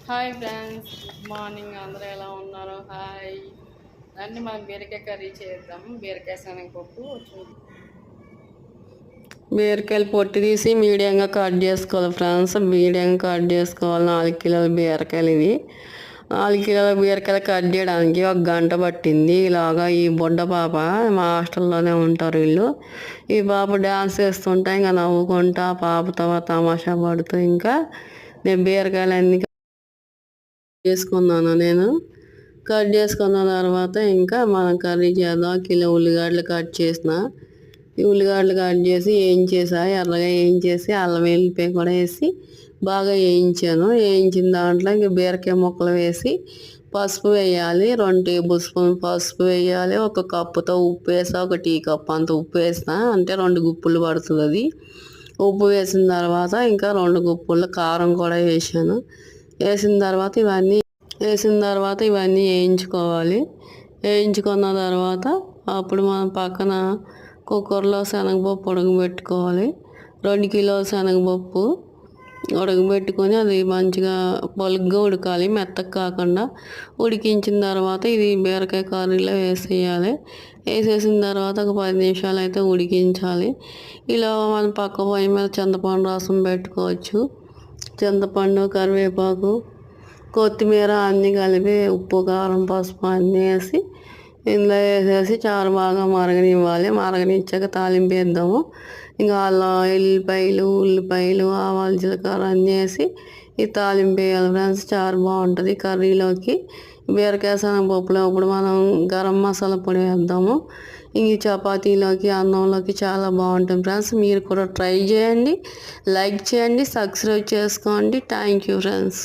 Hi friends, good morning. అందరూ ఎలా ఉన్నారు? హాయ్. రండి మనం బీరకాయ కర్రీ చేద్దాం. బీరకాయ శనగపప్పు బీరకాయలు పొట్టు తీసి మీడియంగా కట్ చేసుకోవాలి ఫ్రెండ్స్. మీడియంగా కట్ చేసుకోవాలి. 4 కిలోల బీరకాయలు ఇవి. 4 కిలోల బీరకాయలు కట్ చేయడానికి 1 గంట పట్టింది. ఇలాగా ఈ బుడ్డ పాప మా హాస్టల్లోనే ఉంటారు వీళ్ళు. ఈ పాప డ్యాన్స్ చేస్తుంటే ఇంకా నవ్వుకుంటా పాపతో తమాషా పడుతూ ఇంకా నేను బీరకాయలు అన్నీ చేసుకున్నాను. నేను కట్ చేసుకున్న తర్వాత ఇంకా మనం కర్రీ చేద్దాం. కిలో ఉల్లిగడ్డలు కట్ చేసిన. ఈ ఉల్లిగడ్డలు కట్ చేసి వేయించేసా. ఎర్రగా వేయించేసి అల్లం వెల్లిపాయ కూడా వేసి బాగా వేయించాను. వేయించిన దాంట్లో ఇంక బీరకాయ ముక్కలు వేసి పసుపు వేయాలి. 2 టేబుల్ స్పూన్ పసుపు వేయాలి. 1 కప్పుతో ఉప్పు వేసా. 1 టీ కప్ అంత ఉప్పు వేసిన, అంటే 2 గుప్పులు పడుతుంది అది. ఉప్పు వేసిన తర్వాత ఇంకా 2 గుప్పులు కారం కూడా వేసాను. వేసిన తర్వాత ఇవన్నీ వేయించుకోవాలి. వేయించుకున్న తర్వాత అప్పుడు మనం పక్కన కుక్కర్లో శనగపప్పు ఉడకబెట్టుకోవాలి. 2 కిలోల శనగపప్పు ఉడకబెట్టుకొని అది మంచిగా పలుగ్గా ఉడకాలి, మెత్తగా కాకుండా. ఉడికించిన తర్వాత ఇది బీరకాయ కర్రీలో వేసేయాలి. వేసేసిన తర్వాత ఒక 10 నిమిషాలు అయితే ఉడికించాలి. ఇలా మనం పక్క పొయ్యి మీద చింతపండు రసం పెట్టుకోవచ్చు. చింతపండు, కరివేపాకు, కొత్తిమీర అన్నీ కలిపి ఉప్పు, కారం, పసుపు అన్నీ వేసి ఇందులో వేసేసి చారు బాగా మరగనివ్వాలి. మరగనిచ్చాక తాలింపు వేద్దాము. ఇంకా అల్లం, ఉల్లిపాయలు, ఆవాలు, జీలకర్ర అన్నీ వేసి ఈ తాలింపు వేయాలి ఫ్రెండ్స్. చారు బాగుంటుంది కర్రీలోకి. బీరకాయ శనగపప్పులో ఇప్పుడు మనం గరం మసాలా పొడి వేద్దాము. ఇంక చపాతీలోకి, అన్నంలోకి చాలా బాగుంటుంది ఫ్రెండ్స్. మీరు కూడా ట్రై చేయండి, లైక్ చేయండి, సబ్స్క్రైబ్ చేసుకోండి. Thank you friends.